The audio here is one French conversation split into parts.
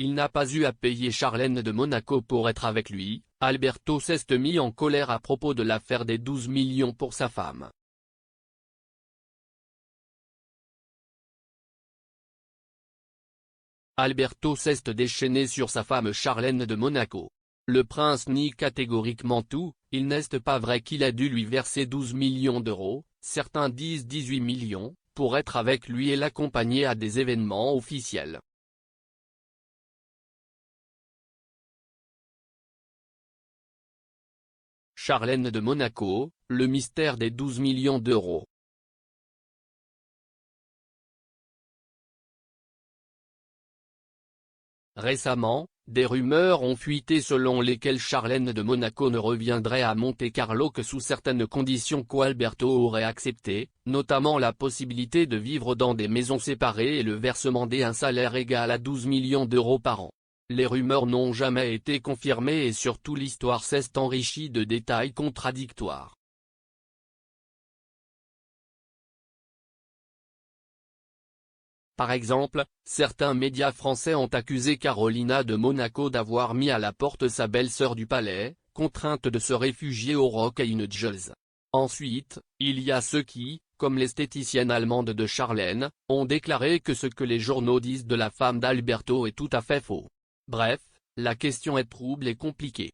il n'a pas eu à payer Charlène de Monaco pour être avec lui. Alberto s'est mis en colère à propos de l'affaire des 12 millions pour sa femme. Alberto s'est déchaîné sur sa femme Charlène de Monaco. Le prince nie catégoriquement tout, il n'est pas vrai qu'il a dû lui verser 12 millions d'euros, certains disent 18 millions, pour être avec lui et l'accompagner à des événements officiels. Charlène de Monaco, le mystère des 12 millions d'euros. Récemment, des rumeurs ont fuité selon lesquelles Charlène de Monaco ne reviendrait à Monte-Carlo que sous certaines conditions qu'Alberto aurait acceptées, notamment la possibilité de vivre dans des maisons séparées et le versement d'un salaire égal à 12 millions d'euros par an. Les rumeurs n'ont jamais été confirmées et surtout l'histoire s'est enrichie de détails contradictoires. Par exemple, certains médias français ont accusé Carolina de Monaco d'avoir mis à la porte sa belle-sœur du palais, contrainte de se réfugier au Rock Angels. Ensuite, il y a ceux qui, comme l'esthéticienne allemande de Charlène, ont déclaré que ce que les journaux disent de la femme d'Alberto est tout à fait faux. Bref, la question est trouble et compliquée.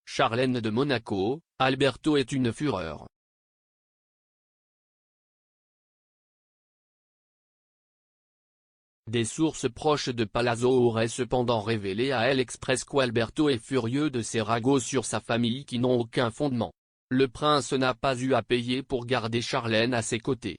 Charlène de Monaco, Alberto est une fureur. Des sources proches de Palazzo auraient cependant révélé à Elle Express qu'Alberto est furieux de ses ragots sur sa famille qui n'ont aucun fondement. Le prince n'a pas eu à payer pour garder Charlène à ses côtés.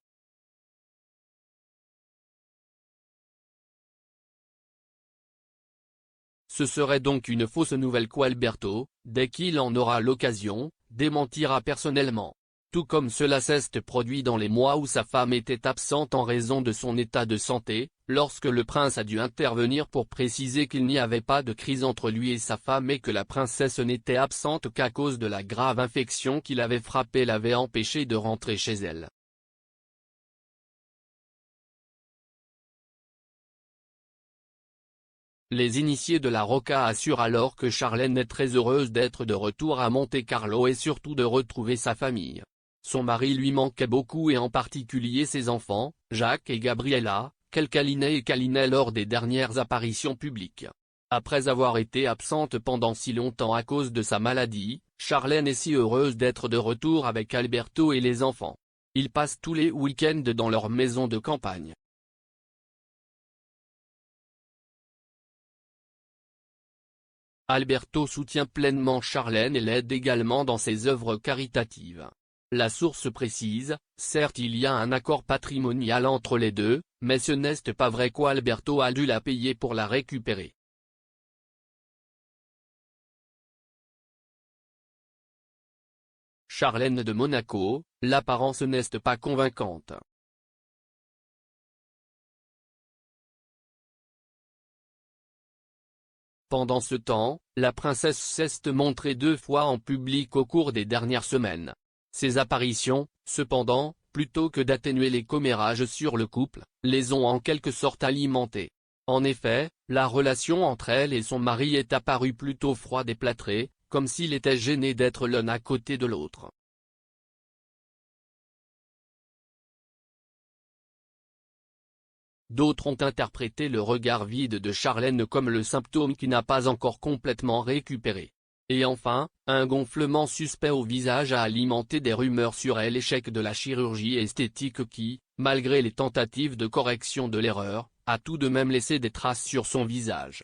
Ce serait donc une fausse nouvelle qu'Alberto, dès qu'il en aura l'occasion, démentira personnellement. Tout comme cela s'est produit dans les mois où sa femme était absente en raison de son état de santé, lorsque le prince a dû intervenir pour préciser qu'il n'y avait pas de crise entre lui et sa femme et que la princesse n'était absente qu'à cause de la grave infection qui l'avait frappée l'avait empêchée de rentrer chez elle. Les initiés de la Rocca assurent alors que Charlène est très heureuse d'être de retour à Monte-Carlo et surtout de retrouver sa famille. Son mari lui manquait beaucoup et en particulier ses enfants, Jacques et Gabriella, Calcaline et Caline lors des dernières apparitions publiques. Après avoir été absente pendant si longtemps à cause de sa maladie, Charlène est si heureuse d'être de retour avec Alberto et les enfants. Ils passent tous les week-ends dans leur maison de campagne. Alberto soutient pleinement Charlène et l'aide également dans ses œuvres caritatives. La source précise, certes il y a un accord patrimonial entre les deux, mais ce n'est pas vrai qu'Alberto a dû la payer pour la récupérer. Charlène de Monaco, l'apparence n'est pas convaincante. Pendant ce temps, la princesse s'est montrée 2 fois en public au cours des dernières semaines. Ces apparitions, cependant, plutôt que d'atténuer les commérages sur le couple, les ont en quelque sorte alimentés. En effet, la relation entre elle et son mari est apparue plutôt froide et plâtrée, comme s'il était gêné d'être l'un à côté de l'autre. D'autres ont interprété le regard vide de Charlène comme le symptôme qui n'a pas encore complètement récupéré. Et enfin, un gonflement suspect au visage a alimenté des rumeurs sur l'échec de la chirurgie esthétique qui, malgré les tentatives de correction de l'erreur, a tout de même laissé des traces sur son visage.